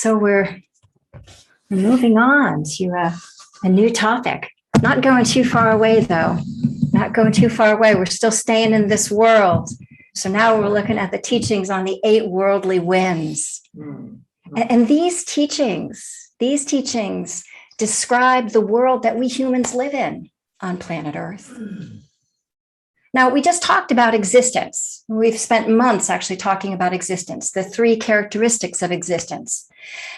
So we're moving on to a new topic. Not going too far away, though. Not going too far away. We're still staying in this world. So now we're looking at the teachings on the 8 worldly winds. And these teachings describe the world that we humans live in on planet Earth. Now, we just talked about existence. We've spent months actually talking about existence, the 3 characteristics of existence.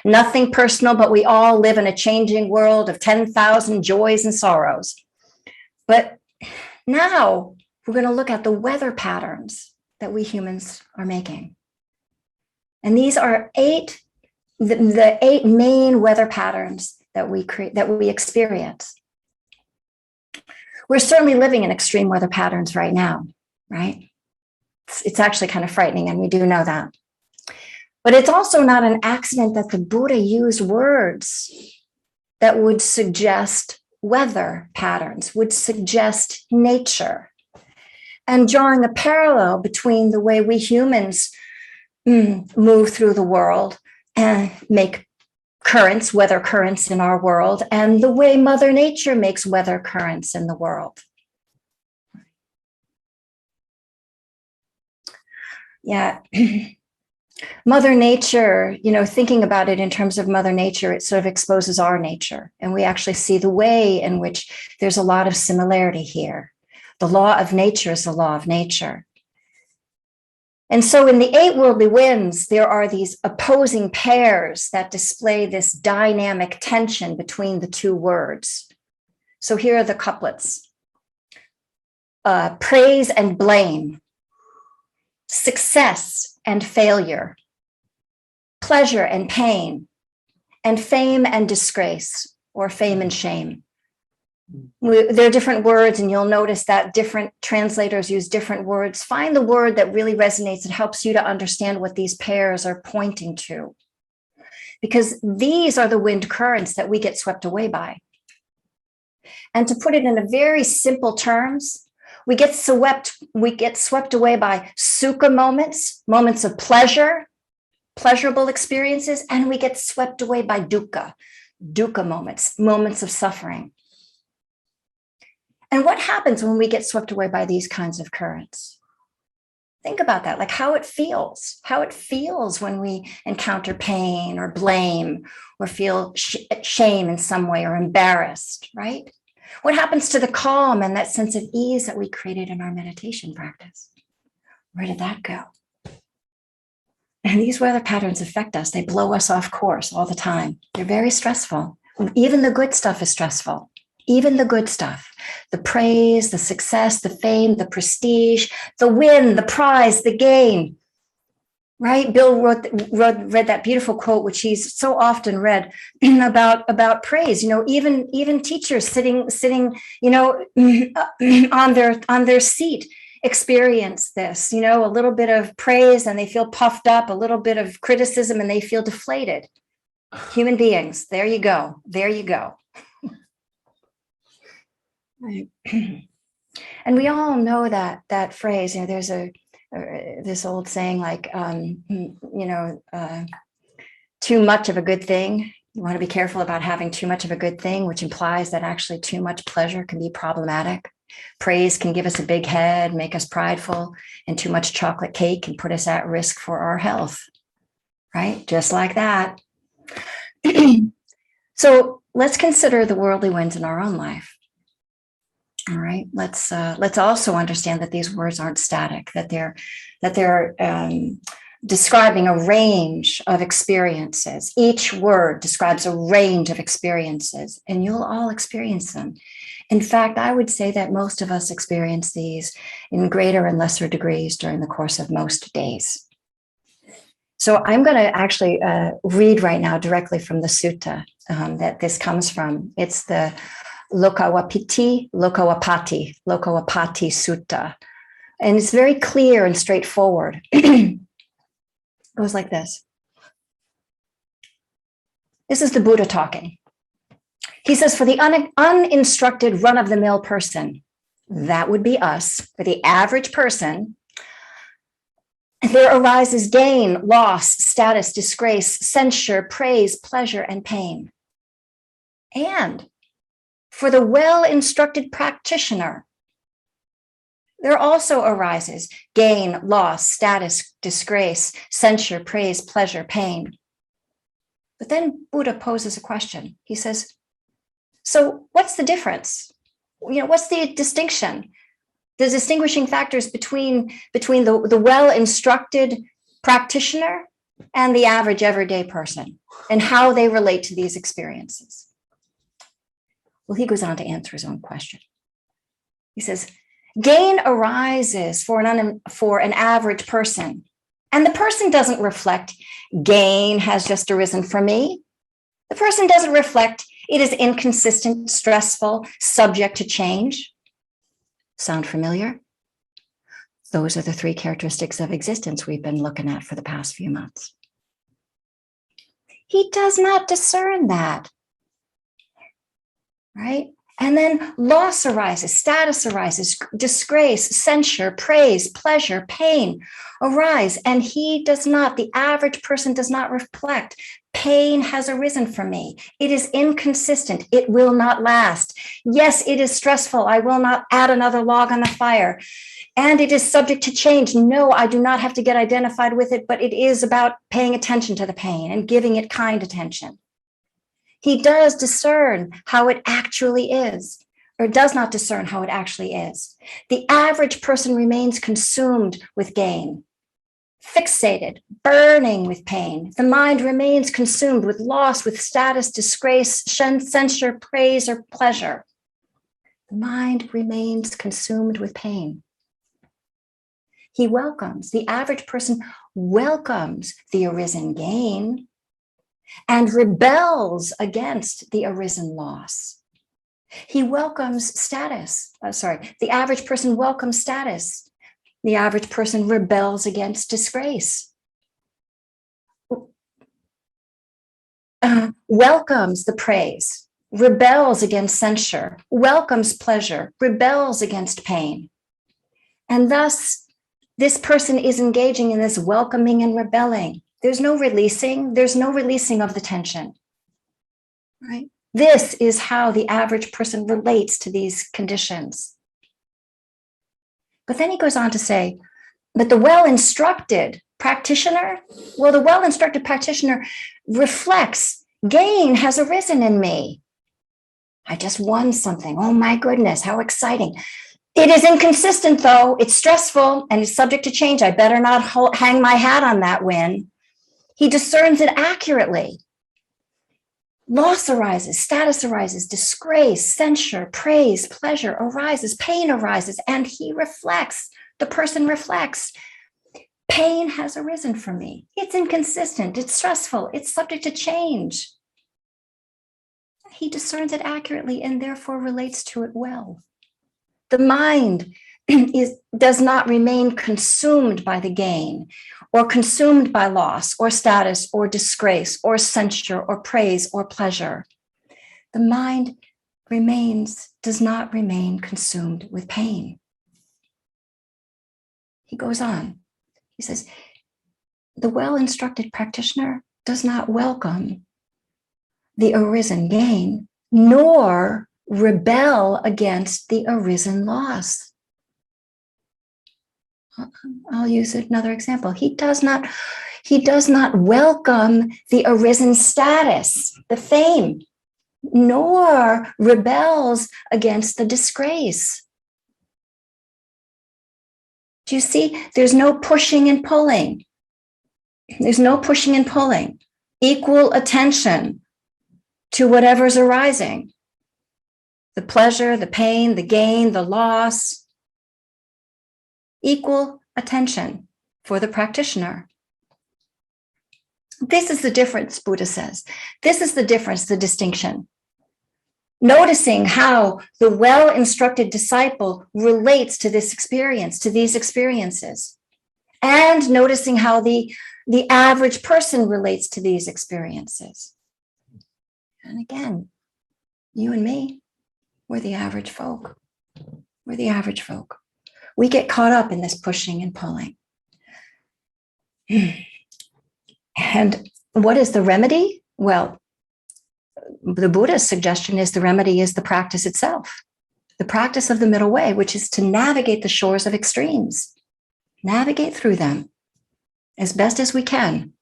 Nothing personal, but we all live in a changing world of 10,000 joys and sorrows. But now we're going to look at the weather patterns that we humans are making. And these are the 8 main weather patterns that we experience. We're certainly living in extreme weather patterns right now, right? It's actually kind of frightening, and we do know that. But it's also not an accident that the Buddha used words that would suggest weather patterns, would suggest nature. And drawing a parallel between the way we humans move through the world and make currents, weather currents in our world, and the way Mother Nature makes weather currents in the world. Yeah. Mother Nature, thinking about it in terms of Mother Nature, it sort of exposes our nature. And we actually see the way in which there's a lot of similarity here. The law of nature is the law of nature. And so in the 8 worldly winds, there are these opposing pairs that display this dynamic tension between the 2 words. So here are the couplets. Praise and blame, success and failure, pleasure and pain, and fame and disgrace, or fame and shame. There are different words, and you'll notice that different translators use different words. Find the word that really resonates and helps you to understand what these pairs are pointing to. Because these are the wind currents that we get swept away by. And to put it in a very simple terms, we get swept away by sukha moments of pleasure, pleasurable experiences, and we get swept away by dukkha moments of suffering. And what happens when we get swept away by these kinds of currents? Think about that, like how it feels when we encounter pain or blame or feel shame in some way or embarrassed, right? What happens to the calm and that sense of ease that we created in our meditation practice? Where did that go? And these weather patterns affect us. They blow us off course all the time. They're very stressful. Even the good stuff is stressful. Even the good stuff, the praise, the success, the fame, the prestige, the win, the prize, the gain, right? Bill read that beautiful quote, which he's so often read about praise. Even teachers sitting, on their seat experience this, a little bit of praise and they feel puffed up, a little bit of criticism and they feel deflated. Human beings, there you go. Right. And we all know that phrase. There's this old saying like, too much of a good thing. You want to be careful about having too much of a good thing, which implies that actually too much pleasure can be problematic. Praise can give us a big head, make us prideful, and too much chocolate cake can put us at risk for our health. Right? Just like that. So let's consider the worldly winds in our own life. All right, let's also understand that these words aren't static, that they're describing a range of experiences. Each word describes a range of experiences, and you'll all experience them. In fact, I would say that most of us experience these in greater and lesser degrees during the course of most days. So I'm going to actually read right now directly from the sutta that this comes from. It's the Lokawapati Sutta. And it's very clear and straightforward. It goes like this. This is the Buddha talking. He says, for the uninstructed run-of-the-mill person, that would be us, for the average person, There arises gain, loss, status, disgrace, censure, praise, pleasure, and pain. And for the well-instructed practitioner, there also arises gain, loss, status, disgrace, censure, praise, pleasure, pain. But then Buddha poses a question. He says, so what's the difference? What's the distinction? The distinguishing factors between the well-instructed practitioner and the average everyday person, and how they relate to these experiences. Well, he goes on to answer his own question. He says, gain arises for an average person, and the person doesn't reflect, gain has just arisen for me. The person doesn't reflect, it is inconsistent, stressful, subject to change. Sound familiar? Those are the three characteristics of existence we've been looking at for the past few months. He does not discern that, right? And then loss arises, status arises, disgrace, censure, praise, pleasure, pain arise. And he does not, the average person does not reflect, pain has arisen for me. It is inconsistent. It will not last. Yes, it is stressful. I will not add another log on the fire. And it is subject to change. No, I do not have to get identified with it, but it is about paying attention to the pain and giving it kind attention. He does discern how it actually is, or does not discern how it actually is. The average person remains consumed with gain, fixated, burning with pain. The mind remains consumed with loss, with status, disgrace, censure, praise, or pleasure. The mind remains consumed with pain. The average person welcomes the arisen gain and rebels against the arisen loss. He welcomes status. The average person welcomes status. The average person rebels against disgrace. Welcomes the praise, rebels against censure, welcomes pleasure, rebels against pain. And thus, this person is engaging in this welcoming and rebelling. There's no releasing of the tension, right? This is how the average person relates to these conditions. But then he goes on to say, but the well-instructed practitioner, reflects, gain has arisen in me. I just won something. Oh my goodness, how exciting. It is inconsistent though, it's stressful and it's subject to change. I better not hang my hat on that win. He discerns it accurately. Loss arises, status arises, disgrace, censure, praise, pleasure arises, pain arises, and he reflects, the person reflects. Pain has arisen for me. It's inconsistent, it's stressful, it's subject to change. He discerns it accurately and therefore relates to it well. The mind does not remain consumed by the gain or consumed by loss or status or disgrace or censure or praise or pleasure. The mind does not remain consumed with pain. He goes on. He says, the well-instructed practitioner does not welcome the arisen gain, nor rebel against the arisen loss. I'll use another example. He does not welcome the arisen status, the fame, nor rebels against the disgrace. Do you see? There's no pushing and pulling. There's no pushing and pulling. Equal attention to whatever's arising. The pleasure, the pain, the gain, the loss. Equal attention for the practitioner. This is the difference, Buddha says. This is the difference, the distinction. Noticing how the well-instructed disciple relates to this experience, to these experiences, and noticing how the average person relates to these experiences. And again, you and me, we're the average folk. We're the average folk. We get caught up in this pushing and pulling. And what is the remedy? Well, the Buddha's suggestion is the remedy is the practice itself, the practice of the middle way, which is to navigate the shores of extremes, navigate through them as best as we can,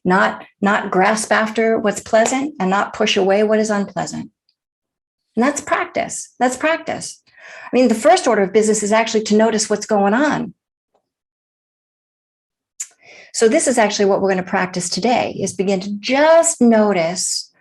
not grasp after what's pleasant and not push away what is unpleasant. And that's practice. That's practice. I mean, the first order of business is actually to notice what's going on. So this is actually what we're going to practice today, is begin to just notice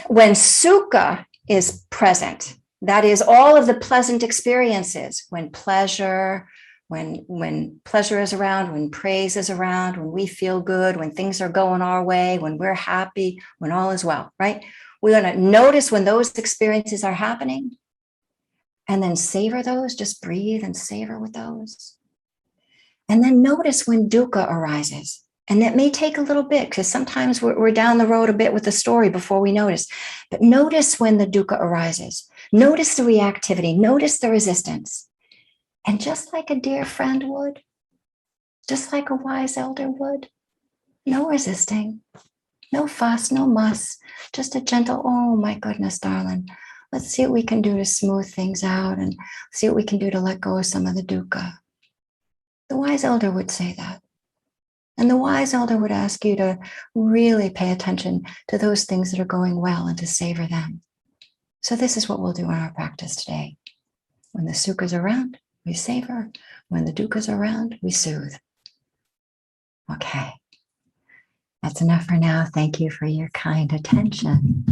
when sukha is present. That is all of the pleasant experiences, when pleasure is around, when praise is around, when we feel good, when things are going our way, when we're happy, when all is well, right? We're going to notice when those experiences are happening and then savor those, just breathe and savor with those. And then notice when dukkha arises. And that may take a little bit because sometimes we're down the road a bit with the story before we notice. But notice when the dukkha arises. Notice the reactivity. Notice the resistance. And just like a dear friend would, just like a wise elder would, no resisting, no fuss, no muss, just a gentle, oh my goodness, darling, let's see what we can do to smooth things out and see what we can do to let go of some of the dukkha. The wise elder would say that. And the wise elder would ask you to really pay attention to those things that are going well and to savor them. So this is what we'll do in our practice today. When the sukha's around, we savor. When the dukkha's around, we soothe. Okay. That's enough for now. Thank you for your kind attention.